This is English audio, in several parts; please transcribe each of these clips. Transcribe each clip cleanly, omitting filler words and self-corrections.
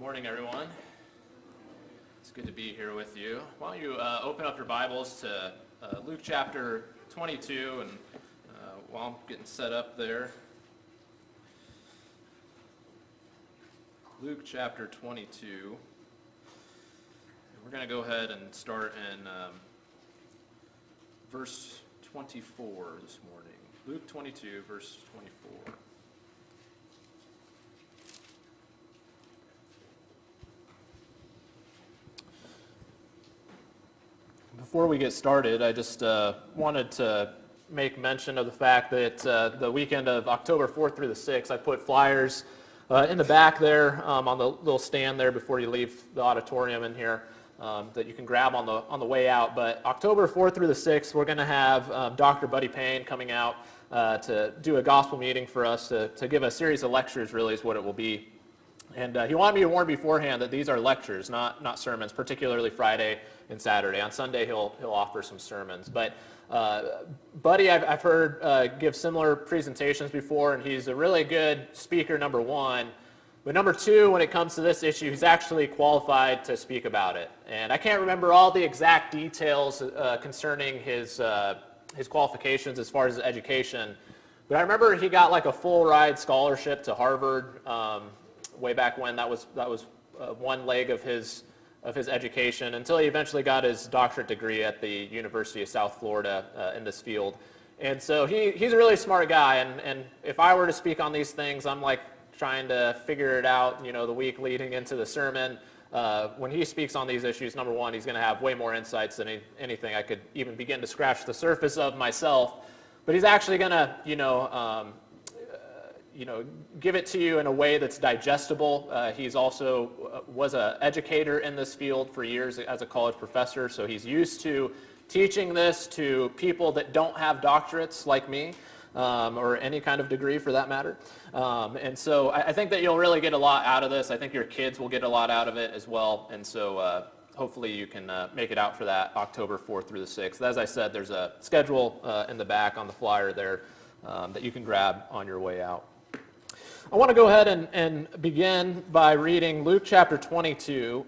Morning, everyone. It's good to be here with you. Why don't you open up your Bibles to Luke chapter 22, and while I'm getting set up there, Luke chapter 22. We're going to go ahead and start in verse 24 this morning. Luke 22, verse 24. Before we get started, I just wanted to make mention of the fact that the weekend of October 4th through the 6th, I put flyers in the back there on the little stand there before you leave the auditorium in here that you can grab on the way out. But October 4th through the 6th, we're going to have Dr. Buddy Payne coming out to do a gospel meeting for us to give a series of lectures, really is what it will be. And he wanted me to warn beforehand that these are lectures, not sermons, particularly Friday and Saturday. On Sunday, he'll offer some sermons. But Buddy, I've heard give similar presentations before, and he's a really good speaker, number one. But number two, when it comes to this issue, he's actually qualified to speak about it. And I can't remember all the exact details concerning his qualifications as far as his education. But I remember he got like a full ride scholarship to Harvard way back when. That was one leg of his education until he eventually got his doctorate degree at the University of South Florida in this field. And so he's a really smart guy, and if I were to speak on these things, I'm like trying to figure it out, the week leading into the sermon. When he speaks on these issues, number one, he's going to have way more insights than anything I could even begin to scratch the surface of myself. But he's actually going to, give it to you in a way that's digestible. He's also was an educator in this field for years as a college professor, so he's used to teaching this to people that don't have doctorates like me, or any kind of degree for that matter. And so I think that you'll really get a lot out of this. I think your kids will get a lot out of it as well. And so hopefully you can make it out for that October 4th through the 6th. As I said, there's a schedule in the back on the flyer there that you can grab on your way out. I want to go ahead and begin by reading Luke chapter 22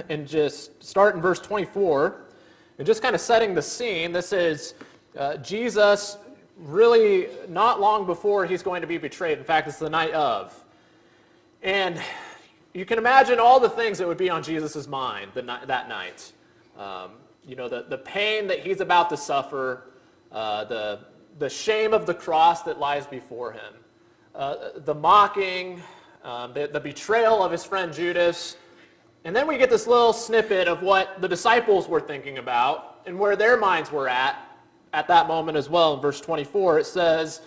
and just start in verse 24 and just kind of setting the scene. This is Jesus really not long before he's going to be betrayed. In fact, it's the night of. And you can imagine all the things that would be on Jesus' mind that night. The pain that he's about to suffer, the shame of the cross that lies before him. The mocking, the betrayal of his friend Judas, and then we get this little snippet of what the disciples were thinking about and where their minds were at that moment as well. In verse 24, it says,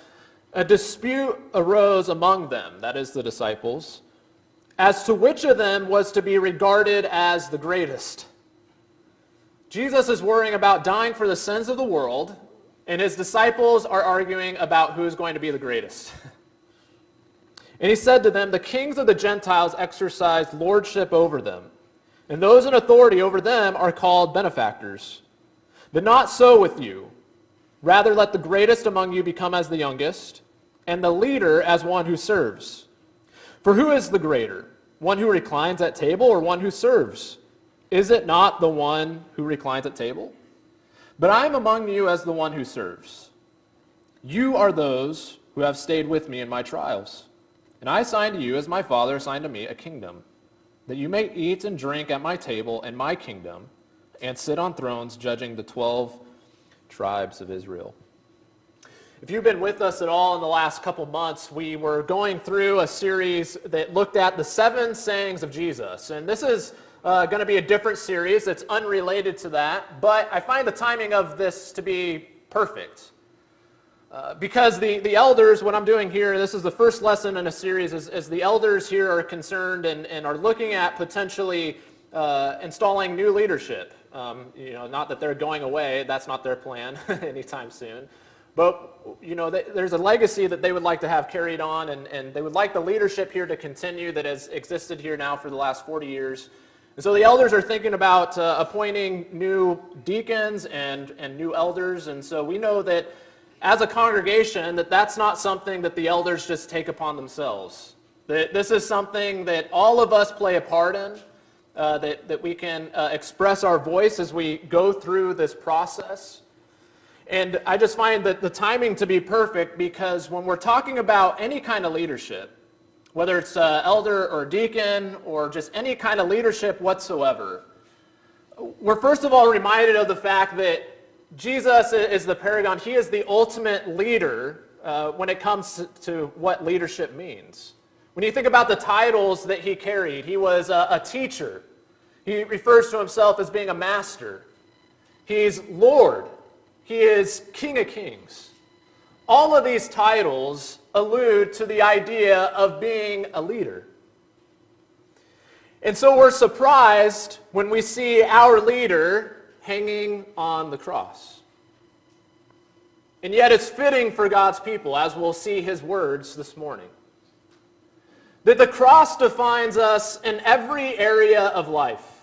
"A dispute arose among them," that is the disciples, "as to which of them was to be regarded as the greatest." Jesus is worrying about dying for the sins of the world, and his disciples are arguing about who is going to be the greatest. And he said to them, "The kings of the Gentiles exercise lordship over them, and those in authority over them are called benefactors. But not so with you. Rather, let the greatest among you become as the youngest, and the leader as one who serves. For who is the greater, one who reclines at table or one who serves? Is it not the one who reclines at table? But I am among you as the one who serves. You are those who have stayed with me in my trials. And I assign to you, as my Father assigned to me, a kingdom, that you may eat and drink at my table in my kingdom, and sit on thrones judging the 12 tribes of Israel." If you've been with us at all in the last couple months, we were going through a series that looked at the 7 sayings of Jesus. And this is going to be a different series that's unrelated to that, but I find the timing of this to be perfect. Because the elders, what I'm doing here, this is the first lesson in a series, as the elders here are concerned and are looking at potentially installing new leadership. Not that they're going away, that's not their plan anytime soon. But, there's a legacy that they would like to have carried on, and they would like the leadership here to continue that has existed here now for the last 40 years. And so the elders are thinking about appointing new deacons and new elders, and so we know that as a congregation, that's not something that the elders just take upon themselves. That this is something that all of us play a part in, that we can express our voice as we go through this process. And I just find that the timing to be perfect, because when we're talking about any kind of leadership, whether it's elder or deacon or just any kind of leadership whatsoever, we're first of all reminded of the fact that Jesus is the paragon. He is the ultimate leader when it comes to what leadership means. When you think about the titles that he carried, he was a teacher. He refers to himself as being a master. He's Lord. He is King of Kings. All of these titles allude to the idea of being a leader. And so we're surprised when we see our leader hanging on the cross. And yet it's fitting for God's people, as we'll see his words this morning, that the cross defines us in every area of life.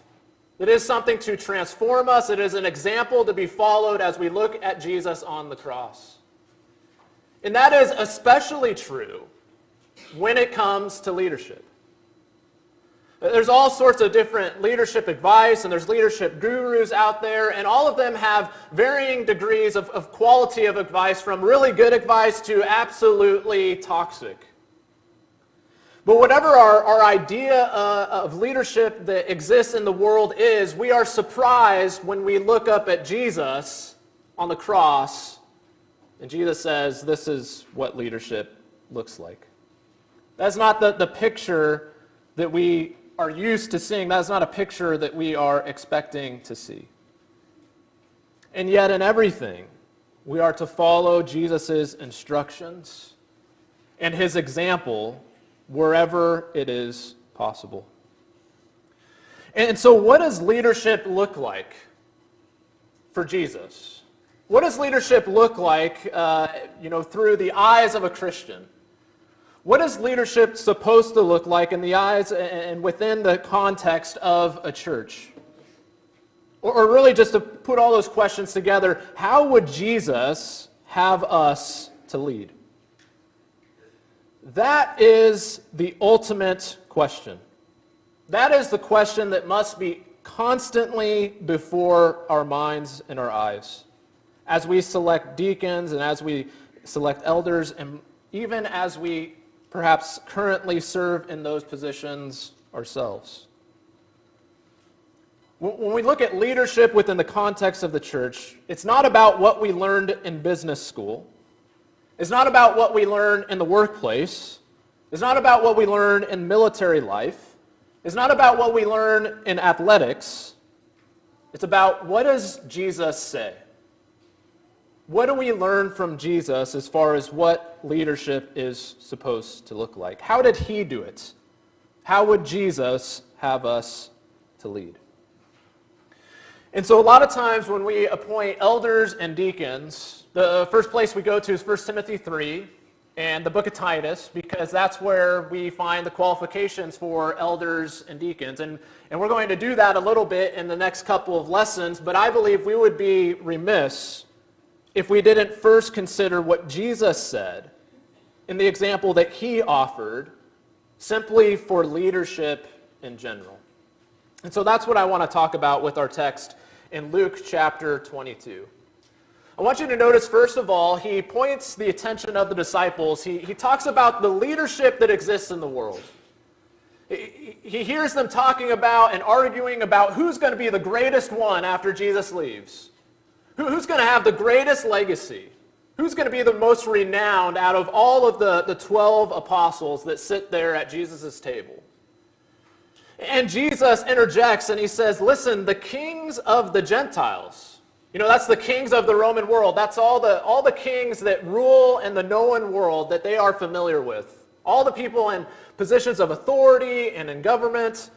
It is something to transform us. It is an example to be followed as we look at Jesus on the cross. And that is especially true when it comes to leadership. There's all sorts of different leadership advice, and there's leadership gurus out there, and all of them have varying degrees of quality of advice, from really good advice to absolutely toxic. But whatever our idea of leadership that exists in the world is, we are surprised when we look up at Jesus on the cross, and Jesus says, this is what leadership looks like. That's not the picture that we are used to seeing. That's not a picture that we are expecting to see. And yet in everything, we are to follow Jesus' instructions and his example wherever it is possible. And so what does leadership look like for Jesus? What does leadership look like through the eyes of a Christian? What is leadership supposed to look like in the eyes and within the context of a church? Or really, just to put all those questions together, how would Jesus have us to lead? That is the ultimate question. That is the question that must be constantly before our minds and our eyes as we select deacons and as we select elders, and even as we perhaps currently serve in those positions ourselves. When we look at leadership within the context of the church, it's not about what we learned in business school. It's not about what we learn in the workplace. It's not about what we learn in military life. It's not about what we learn in athletics. It's about, what does Jesus say? What do we learn from Jesus as far as what leadership is supposed to look like? How did he do it? How would Jesus have us to lead? And so a lot of times when we appoint elders and deacons, the first place we go to is 1 Timothy 3 and the book of Titus, because that's where we find the qualifications for elders and deacons. And we're going to do that a little bit in the next couple of lessons, but I believe we would be remiss if we didn't first consider what Jesus said in the example that he offered simply for leadership in general. And so that's what I want to talk about with our text in Luke chapter 22. I want you to notice, first of all, he points the attention of the disciples. He talks about the leadership that exists in the world. He hears them talking about and arguing about who's going to be the greatest one after Jesus leaves. Who's going to have the greatest legacy? Who's going to be the most renowned out of all of the 12 apostles that sit there at Jesus' table? And Jesus interjects and he says, listen, the kings of the Gentiles, that's the kings of the Roman world. That's all the kings that rule in the known world that they are familiar with. All the people in positions of authority and in government.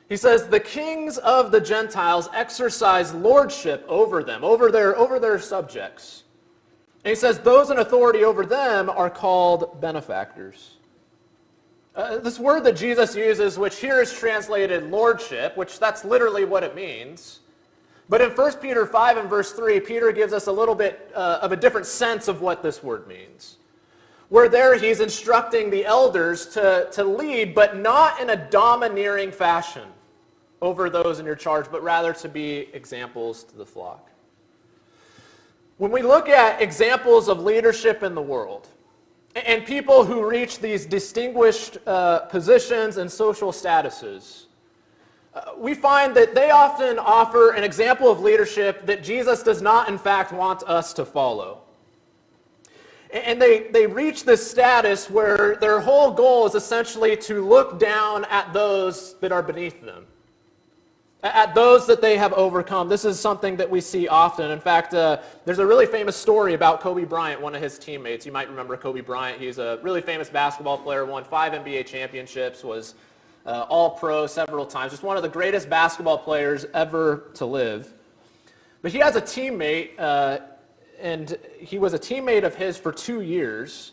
He says, the kings of the Gentiles exercise lordship over them, over their subjects. And he says, those in authority over them are called benefactors. This word that Jesus uses, which here is translated lordship, which that's literally what it means. But in 1 Peter 5 and verse 3, Peter gives us a little bit of a different sense of what this word means. where there he's instructing the elders to lead, but not in a domineering fashion over those in your charge, but rather to be examples to the flock. When we look at examples of leadership in the world, and people who reach these distinguished positions and social statuses, we find that they often offer an example of leadership that Jesus does not, in fact, want us to follow. And they reach this status where their whole goal is essentially to look down at those that are beneath them, at those that they have overcome. This is something that we see often. In fact, there's a really famous story about Kobe Bryant, one of his teammates. You might remember Kobe Bryant. He's a really famous basketball player, won 5 NBA championships, was all-pro several times. Just one of the greatest basketball players ever to live. But he has a teammate, and he was a teammate of his for 2 years.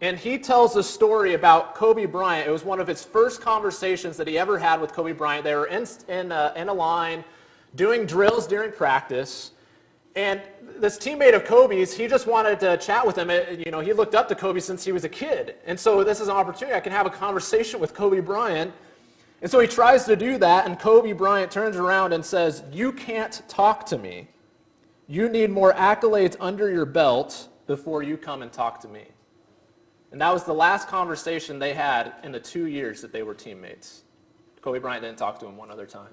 And he tells a story about Kobe Bryant. It was one of his first conversations that he ever had with Kobe Bryant. They were in a line doing drills during practice. And this teammate of Kobe's, he just wanted to chat with him. He looked up to Kobe since he was a kid. And so this is an opportunity. I can have a conversation with Kobe Bryant. And so he tries to do that, and Kobe Bryant turns around and says, "You can't talk to me. You need more accolades under your belt before you come and talk to me." And that was the last conversation they had in the 2 years that they were teammates. Kobe Bryant didn't talk to him one other time.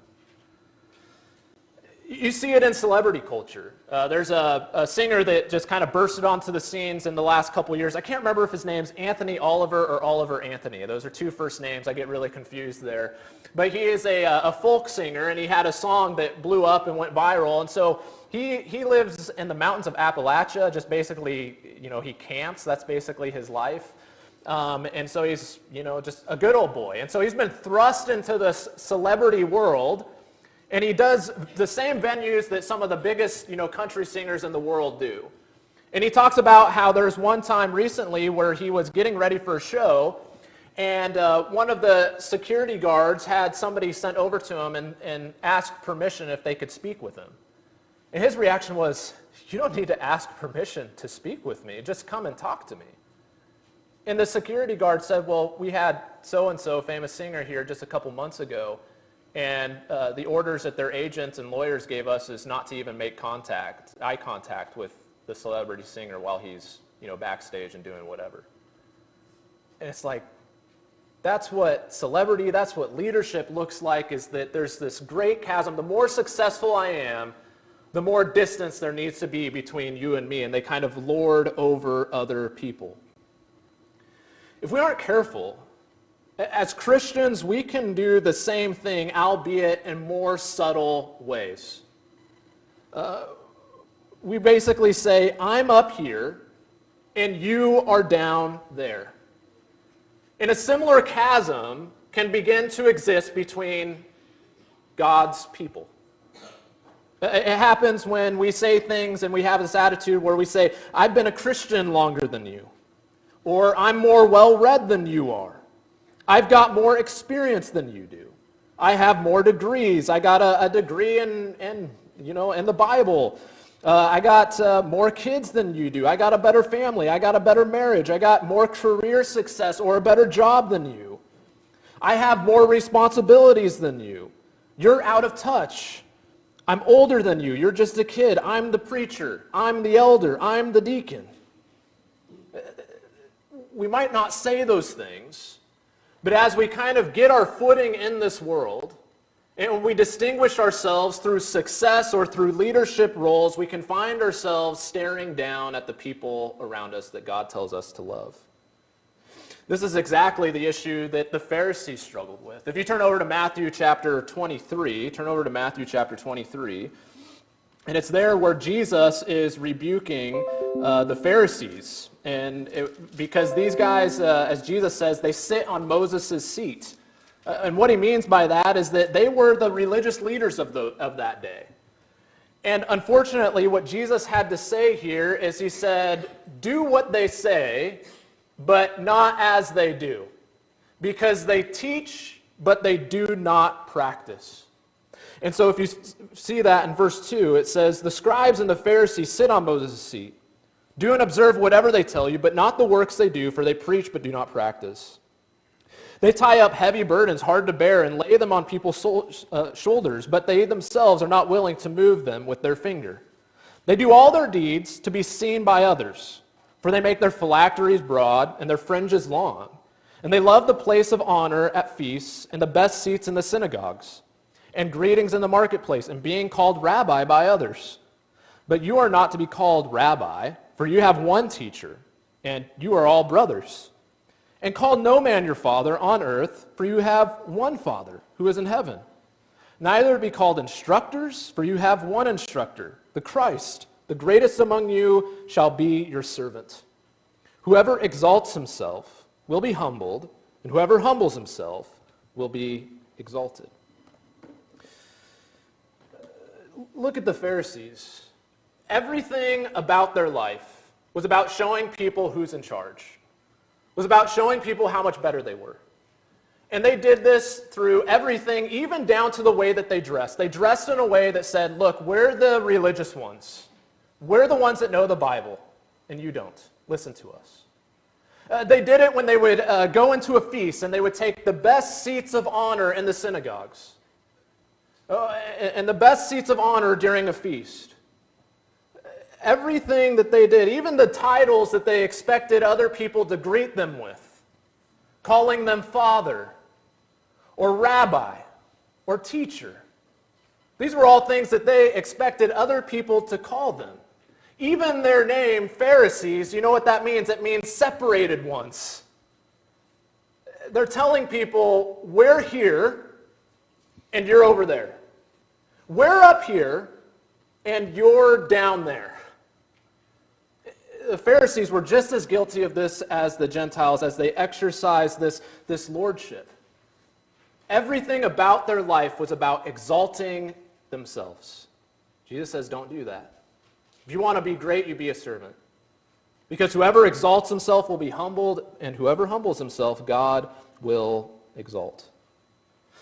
You see it in celebrity culture. There's a singer that just kind of bursted onto the scenes in the last couple years. I can't remember if his name's Anthony Oliver or Oliver Anthony. Those are 2 first names. I get really confused there. But he is a folk singer, and he had a song that blew up and went viral. And so he lives in the mountains of Appalachia, just basically, he camps. That's basically his life. And so he's, just a good old boy. And so he's been thrust into this celebrity world. And he does the same venues that some of the biggest, country singers in the world do. And he talks about how there's one time recently where he was getting ready for a show, and one of the security guards had somebody sent over to him and asked permission if they could speak with him. And his reaction was, "You don't need to ask permission to speak with me. Just come and talk to me." And the security guard said, "Well, we had so-and-so famous singer here just a couple months ago, and the orders that their agents and lawyers gave us is not to even make eye contact with the celebrity singer while he's, backstage and doing whatever." And it's like, that's what celebrity, that's what leadership looks like, is that there's this great chasm. The more successful I am, the more distance there needs to be between you and me, and they kind of lord over other people. If we aren't careful, as Christians, we can do the same thing, albeit in more subtle ways. We basically say, "I'm up here, and you are down there." And a similar chasm can begin to exist between God's people. It happens when we say things and we have this attitude where we say, "I've been a Christian longer than you," or "I'm more well-read than you are. I've got more experience than you do. I have more degrees. I got a degree in the Bible. I got more kids than you do. I got a better family. I got a better marriage. I got more career success or a better job than you. I have more responsibilities than you. You're out of touch. I'm older than you. You're just a kid. I'm the preacher. I'm the elder. I'm the deacon." We might not say those things, but as we kind of get our footing in this world, and when we distinguish ourselves through success or through leadership roles, we can find ourselves staring down at the people around us that God tells us to love. This is exactly the issue that the Pharisees struggled with. If you turn over to Matthew chapter 23, and it's there where Jesus is rebuking the Pharisees. And because these guys, as Jesus says, they sit on Moses' seat. And what he means by that is that they were the religious leaders of that day. And unfortunately, what Jesus had to say here is he said, "Do what they say, but not as they do. Because they teach, but they do not practice." And so if you see that in verse 2, it says, "The scribes and the Pharisees sit on Moses' seat. Do and observe whatever they tell you, but not the works they do, for they preach but do not practice. They tie up heavy burdens hard to bear and lay them on people's shoulders, but they themselves are not willing to move them with their finger. They do all their deeds to be seen by others, for they make their phylacteries broad and their fringes long. And they love the place of honor at feasts and the best seats in the synagogues, and greetings in the marketplace, and being called rabbi by others. But you are not to be called rabbi, for you have one teacher, and you are all brothers. And call no man your father on earth, for you have one Father, who is in heaven. Neither be called instructors, for you have one instructor, the Christ. The greatest among you shall be your servant. Whoever exalts himself will be humbled, and whoever humbles himself will be exalted. Look at the Pharisees. Everything about their life was about showing people who's in charge. Was about showing people how much better they were. And they did this through everything, even down to the way that they dressed. They dressed in a way that said, look, we're the religious ones. We're the ones that know the Bible, and you don't. Listen to us. They did it when they would go into a feast, and they would take the best seats of honor in the synagogues. And the best seats of honor during a feast. Everything that they did, even the titles that they expected other people to greet them with, calling them father or rabbi or teacher. These were all things that they expected other people to call them. Even their name, Pharisees, you know what that means? It means separated ones. They're telling people, we're here and you're over there. We're up here and you're down there. The Pharisees were just as guilty of this as the Gentiles as they exercised this lordship. Everything about their life was about exalting themselves. Jesus says, don't do that. If you want to be great, you be a servant. Because whoever exalts himself will be humbled, and whoever humbles himself, God will exalt.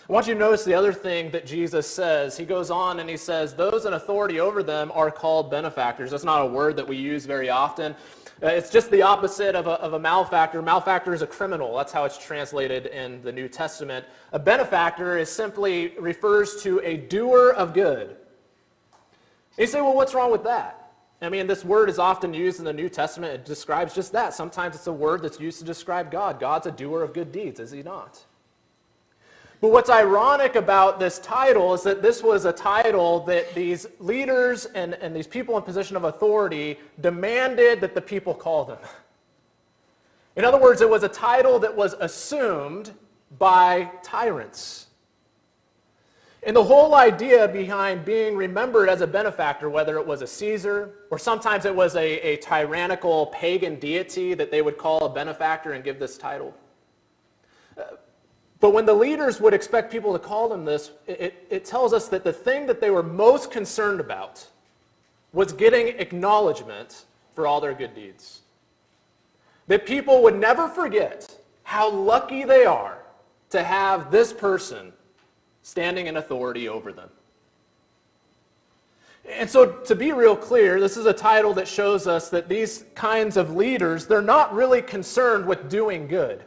I want you to notice the other thing that Jesus says. He goes on and he says, those in authority over them are called benefactors. That's not a word that we use very often. It's just the opposite of a malefactor. Malefactor is a criminal. That's how it's translated in the New Testament. A benefactor is simply refers to a doer of good. And you say, well, what's wrong with that? I mean, this word is often used in the New Testament. It describes just that. Sometimes it's a word that's used to describe God. God's a doer of good deeds, is he not? But what's ironic about this title is that this was a title that these leaders and these people in position of authority demanded that the people call them. In other words, it was a title that was assumed by tyrants. And the whole idea behind being remembered as a benefactor, whether it was a Caesar or sometimes it was a tyrannical pagan deity that they would call a benefactor and give this title. But when the leaders would expect people to call them this, it tells us that the thing that they were most concerned about was getting acknowledgement for all their good deeds. That people would never forget how lucky they are to have this person standing in authority over them. And so to be real clear, this is a title that shows us that these kinds of leaders, they're not really concerned with doing good.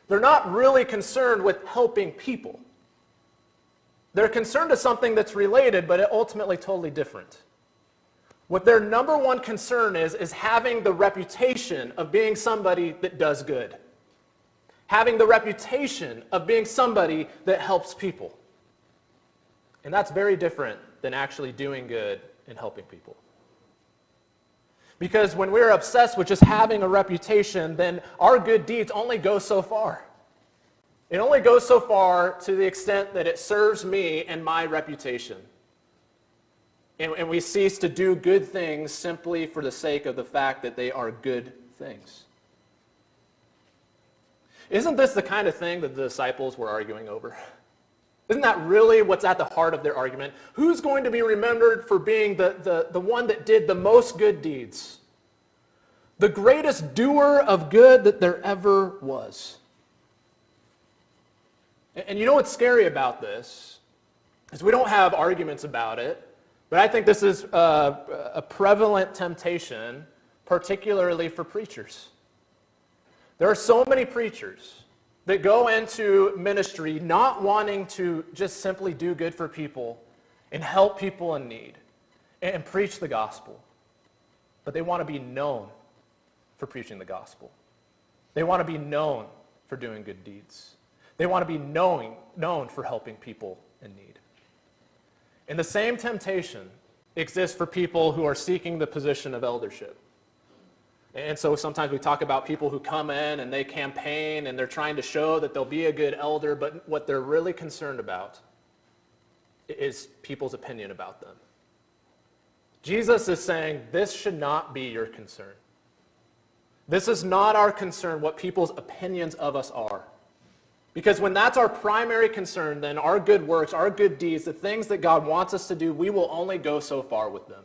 They're not really concerned with helping people. They're concerned with something that's related, but ultimately totally different. What their number one concern is having the reputation of being somebody that does good. Having the reputation of being somebody that helps people. And that's very different than actually doing good and helping people. Because when we're obsessed with just having a reputation, then our good deeds only go so far. It only goes so far to the extent that it serves me and my reputation. And we cease to do good things simply for the sake of the fact that they are good things. Isn't this the kind of thing that the disciples were arguing over? Isn't that really what's at the heart of their argument? Who's going to be remembered for being the one that did the most good deeds? The greatest doer of good that there ever was. And you know what's scary about this? Is we don't have arguments about it, but I think this is a prevalent temptation particularly for preachers. There are so many preachers that go into ministry not wanting to just simply do good for people and help people in need and preach the gospel, but they want to be known for preaching the gospel. They want to be known for doing good deeds. They want to be known for helping people in need. And the same temptation exists for people who are seeking the position of eldership. And so sometimes we talk about people who come in and they campaign and they're trying to show that they'll be a good elder, but what they're really concerned about is people's opinion about them. Jesus is saying this should not be your concern. This is not our concern, what people's opinions of us are. Because when that's our primary concern, then our good works, our good deeds, the things that God wants us to do, we will only go so far with them.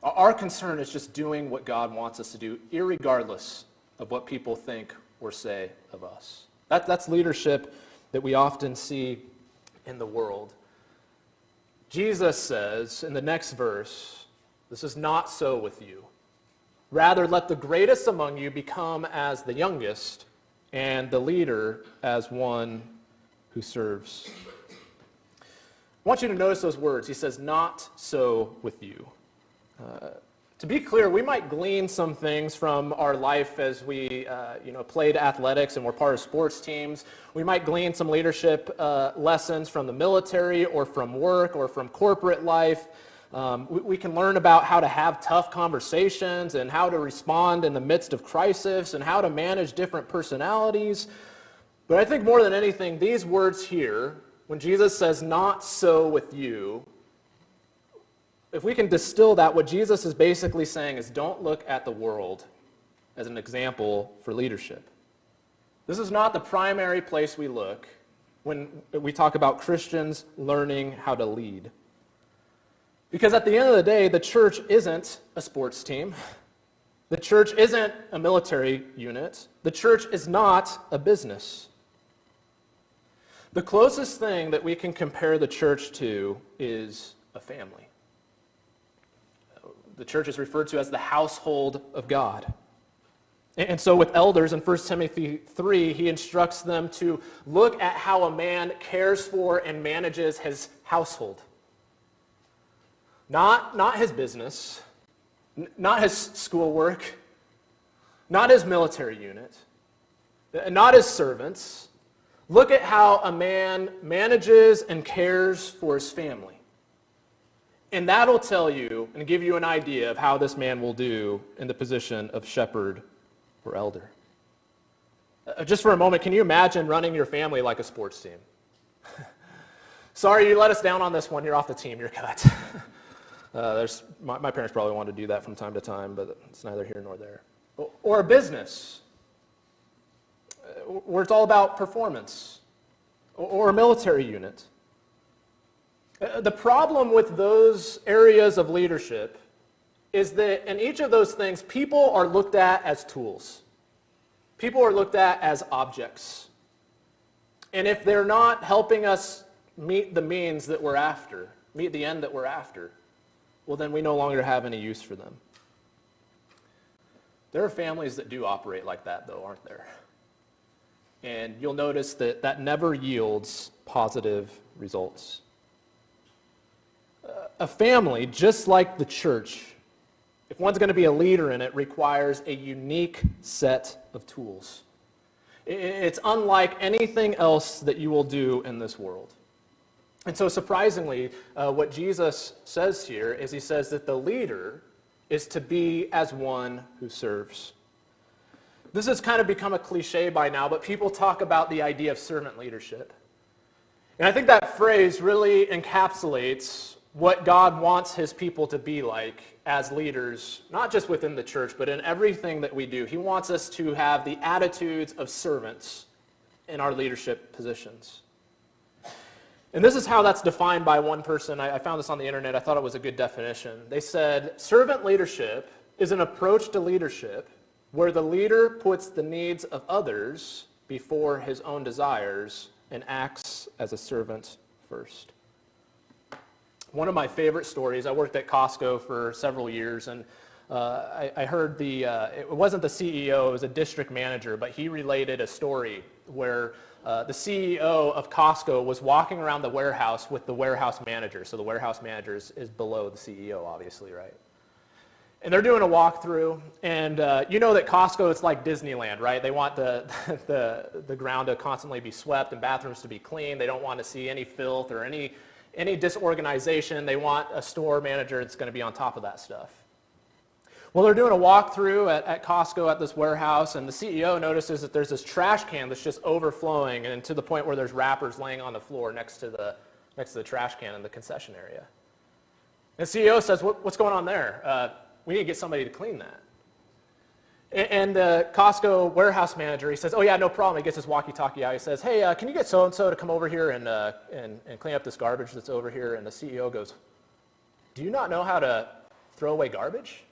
Our concern is just doing what God wants us to do, irregardless of what people think or say of us. That's leadership that we often see in the world. Jesus says in the next verse, this is not so with you. Rather, let the greatest among you become as the youngest, and the leader as one who serves. I want you to notice those words. He says, not so with you. To be clear, we might glean some things from our life as we played athletics and were part of sports teams. We might glean some leadership lessons from the military or from work or from corporate life. We can learn about how to have tough conversations and how to respond in the midst of crisis and how to manage different personalities. But I think more than anything, these words here, when Jesus says, not so with you, if we can distill that, what Jesus is basically saying is don't look at the world as an example for leadership. This is not the primary place we look when we talk about Christians learning how to lead. Because at the end of the day, the church isn't a sports team. The church isn't a military unit. The church is not a business. The closest thing that we can compare the church to is a family. The church is referred to as the household of God. And so with elders in 1 Timothy 3, he instructs them to look at how a man cares for and manages his household. Not his business, not his schoolwork, not his military unit, not his servants. Look at how a man manages and cares for his family. And that'll tell you and give you an idea of how this man will do in the position of shepherd or elder. Just for a moment, can you imagine running your family like a sports team? Sorry, you let us down on this one. You're off the team. You're cut. My parents probably wanted to do that from time to time, but it's neither here nor there. Or a business, where it's all about performance, or a military unit. The problem with those areas of leadership is that in each of those things, people are looked at as tools. People are looked at as objects. And if they're not helping us meet the means that we're after, meet the end that we're after, well, then we no longer have any use for them. There are families that do operate like that, though, aren't there? And you'll notice that that never yields positive results. A family, just like the church, if one's going to be a leader in it, requires a unique set of tools. It's unlike anything else that you will do in this world. And so surprisingly, what Jesus says here is he says that the leader is to be as one who serves. This has kind of become a cliche by now, but people talk about the idea of servant leadership. And I think that phrase really encapsulates what God wants his people to be like as leaders, not just within the church, but in everything that we do. He wants us to have the attitudes of servants in our leadership positions. And this is how that's defined by one person. I found this on the internet. I thought it was a good definition. They said, servant leadership is an approach to leadership where the leader puts the needs of others before his own desires and acts as a servant first. One of my favorite stories, I worked at Costco for several years, and I heard it wasn't the CEO, it was a district manager, but he related a story where the CEO of Costco was walking around the warehouse with the warehouse manager. So the warehouse manager is below the CEO, obviously, right? And they're doing a walkthrough, and you know that Costco, it's like Disneyland, right? They want the ground to constantly be swept and bathrooms to be clean. They don't want to see any filth or any disorganization. They want a store manager that's going to be on top of that stuff. Well, they're doing a walkthrough at Costco at this warehouse, and the CEO notices that there's this trash can that's just overflowing, and to the point where there's wrappers laying on the floor next to the trash can in the concession area. And the CEO says, "What's going on there? We need to get somebody to clean that." And the Costco warehouse manager, he says, "Oh yeah, no problem." He gets his walkie-talkie out. He says, "Hey, can you get so-and-so to come over here and clean up this garbage that's over here?" And the CEO goes, "Do you not know how to throw away garbage?"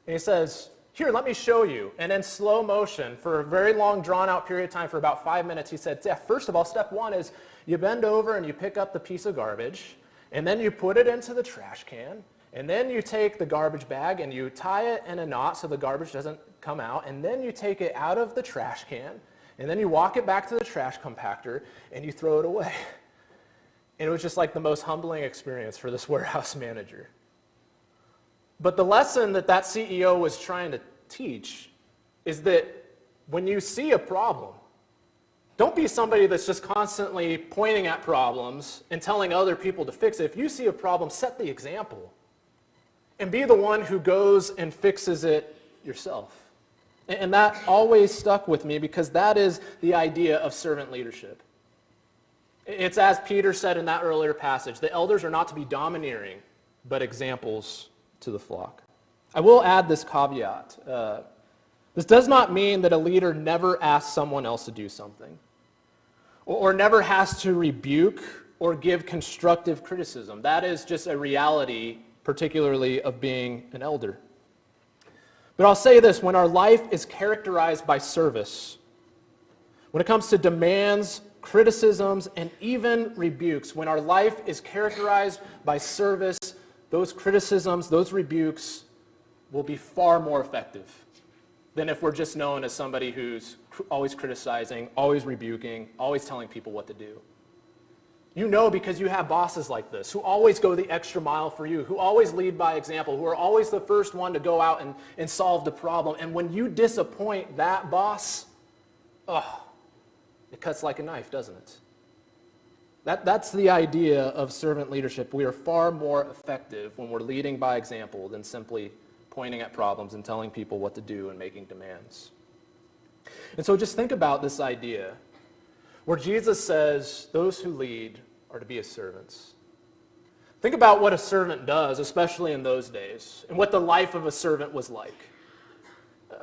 And he says, "Here, let me show you." And in slow motion, for a very long, drawn-out period of time, for about 5 minutes, he said, "Yeah, first of all, step one is you bend over and you pick up the piece of garbage, and then you put it into the trash can, and then you take the garbage bag and you tie it in a knot so the garbage doesn't come out, and then you take it out of the trash can, and then you walk it back to the trash compactor, and you throw it away." And it was just like the most humbling experience for this warehouse manager. But the lesson that CEO was trying to teach is that when you see a problem, don't be somebody that's just constantly pointing at problems and telling other people to fix it. If you see a problem, set the example and be the one who goes and fixes it yourself. And that always stuck with me, because that is the idea of servant leadership. It's as Peter said in that earlier passage, the elders are not to be domineering, but examples to the flock. I will add this caveat. This does not mean that a leader never asks someone else to do something, or never has to rebuke or give constructive criticism. That is just a reality, particularly of being an elder. But I'll say this: when our life is characterized by service, when it comes to demands, criticisms, and even rebukes, when our life is characterized by service, those criticisms, those rebukes will be far more effective than if we're just known as somebody who's always criticizing, always rebuking, always telling people what to do. You know, because you have bosses like this who always go the extra mile for you, who always lead by example, who are always the first one to go out and solve the problem. And when you disappoint that boss, it cuts like a knife, doesn't it? That's the idea of servant leadership. We are far more effective when we're leading by example than simply pointing at problems and telling people what to do and making demands. And so just think about this idea where Jesus says those who lead are to be as servants. Think about what a servant does, especially in those days, and what the life of a servant was like.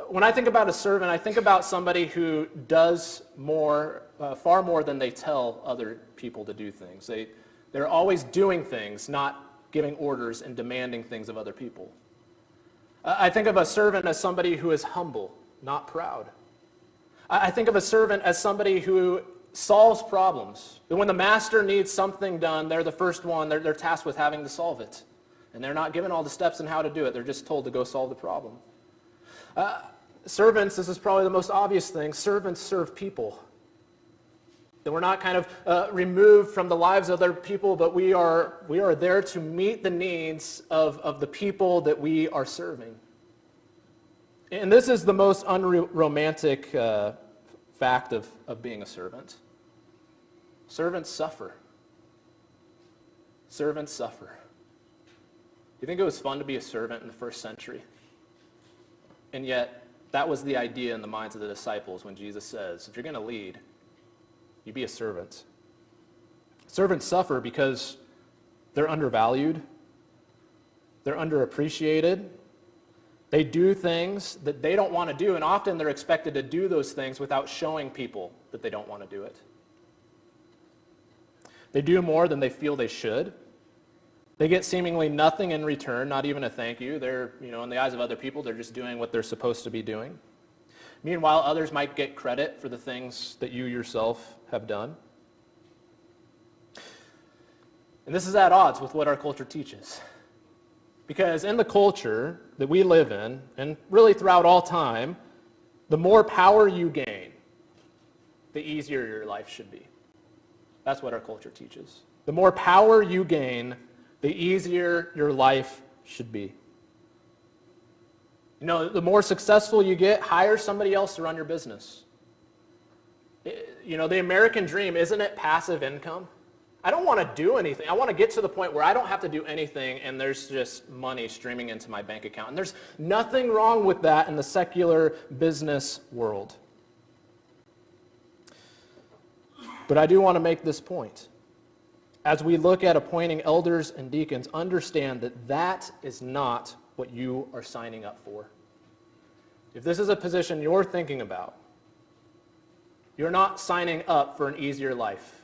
When I think about a servant, I think about somebody who does far more than they tell other people to do things. They're always doing things, not giving orders and demanding things of other people. I think of a servant as somebody who is humble, not proud. I think of a servant as somebody who solves problems. And when the master needs something done, they're the first one, they're tasked with having to solve it. And they're not given all the steps on how to do it. They're just told to go solve the problem. Servants, this is probably the most obvious thing, servants serve people. That we're not kind of removed from the lives of other people, but we are there to meet the needs of the people that we are serving. And this is the most unromantic fact of being a servant. Servants suffer. Servants suffer. You think it was fun to be a servant in the first century? And yet, that was the idea in the minds of the disciples when Jesus says, if you're going to lead, you be a servant. Servants suffer because they're undervalued, they're underappreciated, they do things that they don't want to do, and often they're expected to do those things without showing people that they don't want to do it. They do more than they feel they should. They get seemingly nothing in return, not even a thank you. They're, in the eyes of other people, they're just doing what they're supposed to be doing. Meanwhile, others might get credit for the things that you yourself have done. And this is at odds with what our culture teaches. Because in the culture that we live in, and really throughout all time, the more power you gain, the easier your life should be. That's what our culture teaches. The more power you gain, the easier your life should be. You know, the more successful you get, hire somebody else to run your business. You know, the American dream, isn't it passive income? I don't want to do anything. I want to get to the point where I don't have to do anything and there's just money streaming into my bank account. And there's nothing wrong with that in the secular business world. But I do want to make this point. As we look at appointing elders and deacons, understand that that is not what you are signing up for. If this is a position you're thinking about, you're not signing up for an easier life.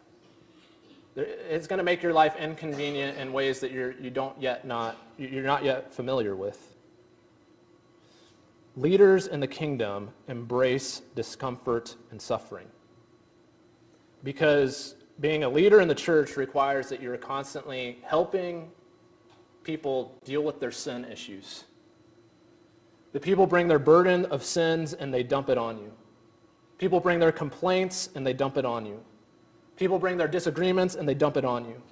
It's going to make your life inconvenient in ways that you're not yet familiar with. Leaders in the kingdom embrace discomfort and suffering, because being a leader in the church requires that you're constantly helping people deal with their sin issues. The people bring their burden of sins and they dump it on you. People bring their complaints and they dump it on you. People bring their disagreements and they dump it on you.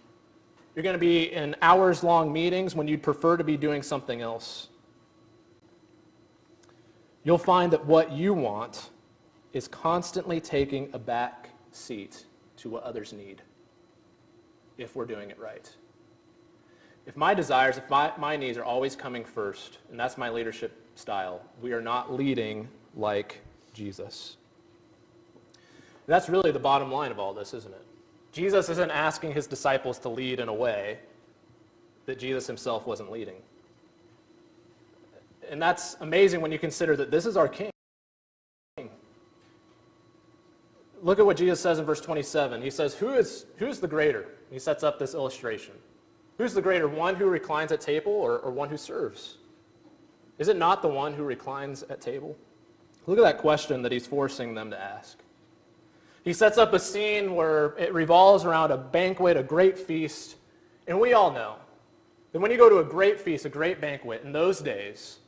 You're going to be in hours-long meetings when you'd prefer to be doing something else. You'll find that what you want is constantly taking a back seat to what others need, if we're doing it right. If my desires, if my needs are always coming first, and that's my leadership style, we are not leading like Jesus. That's really the bottom line of all this, isn't it? Jesus isn't asking his disciples to lead in a way that Jesus himself wasn't leading. And that's amazing when you consider that this is our King. Look at what Jesus says in verse 27. He says, who's the greater? He sets up this illustration. Who's the greater, one who reclines at table or one who serves? Is it not the one who reclines at table? Look at that question that he's forcing them to ask. He sets up a scene where it revolves around a banquet, a great feast, and we all know that when you go to a great feast, a great banquet, in those days,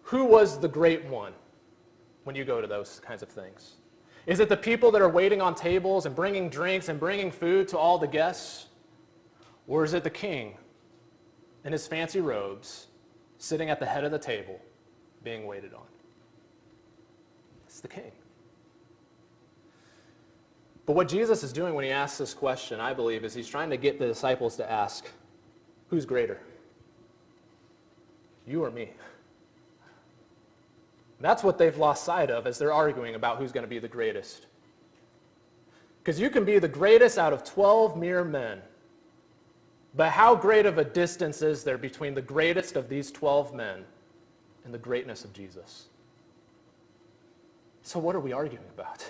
who was the great one when you go to those kinds of things? Is it the people that are waiting on tables and bringing drinks and bringing food to all the guests? Or is it the king in his fancy robes sitting at the head of the table being waited on? It's the king. But what Jesus is doing when he asks this question, I believe, is he's trying to get the disciples to ask, who's greater? You or me? That's what they've lost sight of as they're arguing about who's going to be the greatest. Because you can be the greatest out of 12 mere men. But how great of a distance is there between the greatest of these 12 men and the greatness of Jesus? So what are we arguing about?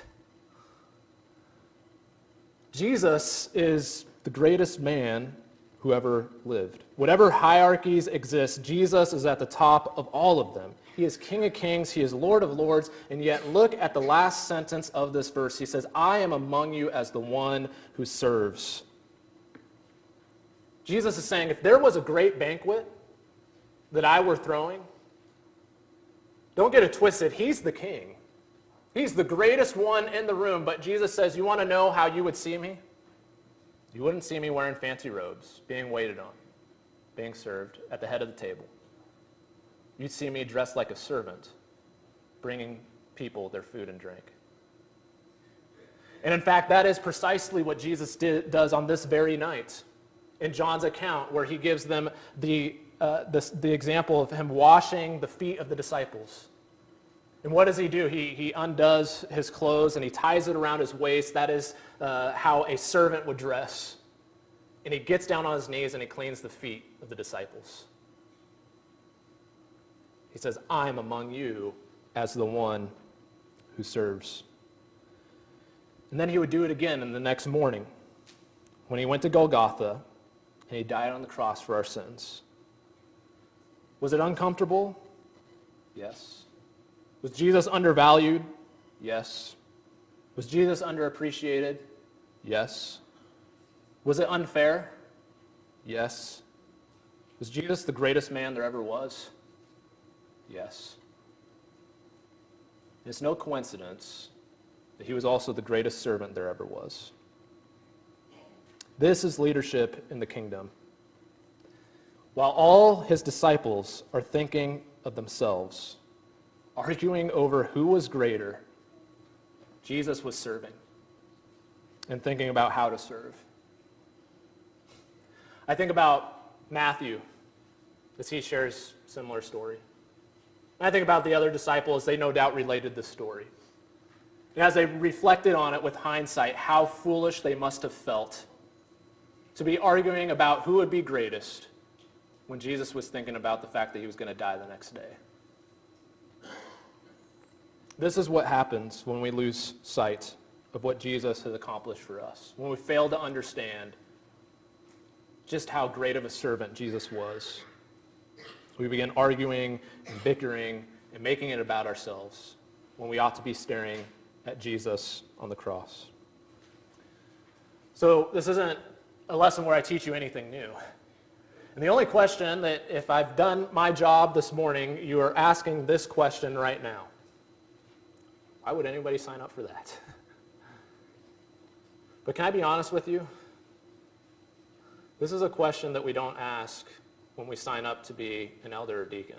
Jesus is the greatest man who ever lived. Whatever hierarchies exist, Jesus is at the top of all of them. He is King of Kings, he is Lord of Lords, and yet look at the last sentence of this verse. He says, I am among you as the one who serves. Jesus is saying, if there was a great banquet that I were throwing, don't get it twisted, he's the king. He's the greatest one in the room, but Jesus says, you want to know how you would see me? You wouldn't see me wearing fancy robes, being waited on, being served at the head of the table. You'd see me dressed like a servant, bringing people their food and drink. And in fact, that is precisely what Jesus does on this very night in John's account, where he gives them the example of him washing the feet of the disciples. And what does he do? He undoes his clothes and he ties it around his waist. That is how a servant would dress. And he gets down on his knees and he cleans the feet of the disciples. He says, I'm among you as the one who serves. And then he would do it again in the next morning when he went to Golgotha and he died on the cross for our sins. Was it uncomfortable? Yes. Was Jesus undervalued? Yes. Was Jesus underappreciated? Yes. Was it unfair? Yes. Was Jesus the greatest man there ever was? Yes. It's no coincidence that he was also the greatest servant there ever was. This is leadership in the kingdom. While all his disciples are thinking of themselves, arguing over who was greater, Jesus was serving and thinking about how to serve. I think about Matthew, as he shares a similar story. And I think about the other disciples, they no doubt related this story. And as they reflected on it with hindsight, how foolish they must have felt to be arguing about who would be greatest when Jesus was thinking about the fact that he was going to die the next day. This is what happens when we lose sight of what Jesus has accomplished for us, when we fail to understand just how great of a servant Jesus was. We begin arguing and bickering and making it about ourselves when we ought to be staring at Jesus on the cross. So this isn't a lesson where I teach you anything new. And the only question that, if I've done my job this morning, you are asking this question right now. Why would anybody sign up for that? But can I be honest with you? This is a question that we don't ask when we sign up to be an elder or deacon.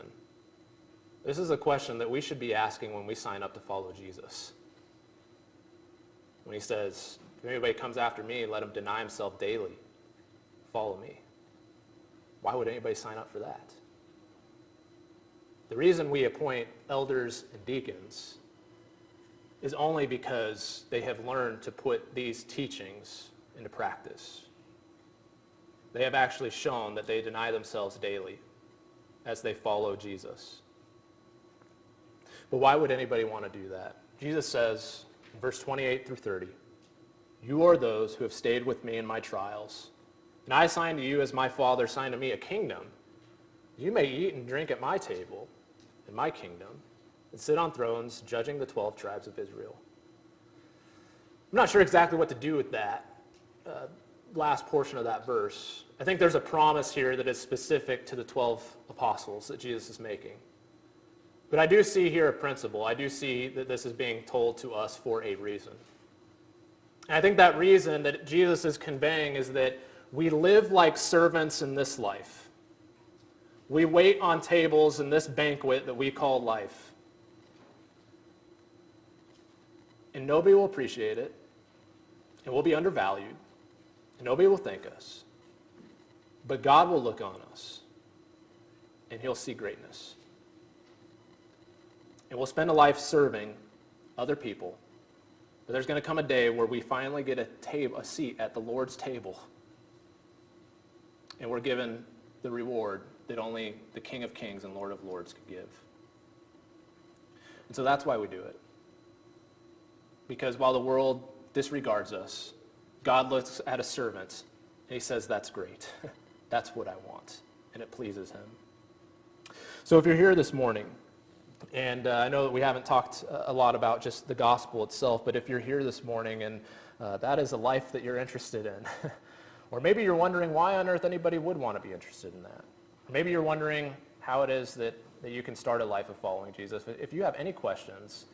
This is a question that we should be asking when we sign up to follow Jesus. When he says, if anybody comes after me, let him deny himself daily. Follow me. Why would anybody sign up for that? The reason we appoint elders and deacons is only because they have learned to put these teachings into practice. They have actually shown that they deny themselves daily as they follow Jesus. But why would anybody want to do that? Jesus says, in verse 28 through 30, you are those who have stayed with me in my trials, and I assign to you as my Father assigned to me a kingdom. You may eat and drink at my table in my kingdom and sit on thrones judging the 12 tribes of Israel. I'm not sure exactly what to do with that last portion of that verse. I think there's a promise here that is specific to the 12 apostles that Jesus is making. But I do see here a principle. I do see that this is being told to us for a reason. And I think that reason that Jesus is conveying is that we live like servants in this life. We wait on tables in this banquet that we call life. And nobody will appreciate it, and we'll be undervalued, and nobody will thank us. But God will look on us, and he'll see greatness. And we'll spend a life serving other people. But there's going to come a day where we finally get a seat at the Lord's table. And we're given the reward that only the King of Kings and Lord of Lords could give. And so that's why we do it. Because while the world disregards us, God looks at a servant and he says, that's great. That's what I want. And it pleases him. So if you're here this morning, and I know that we haven't talked a lot about just the gospel itself, but if you're here this morning and that is a life that you're interested in, or maybe you're wondering why on earth anybody would want to be interested in that. Or maybe you're wondering how it is that you can start a life of following Jesus. If you have any questions,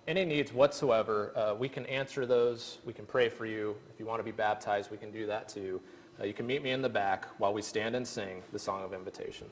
any needs whatsoever, we can answer those. We can pray for you. If you want to be baptized, we can do that too. You can meet me in the back while we stand and sing the song of invitation.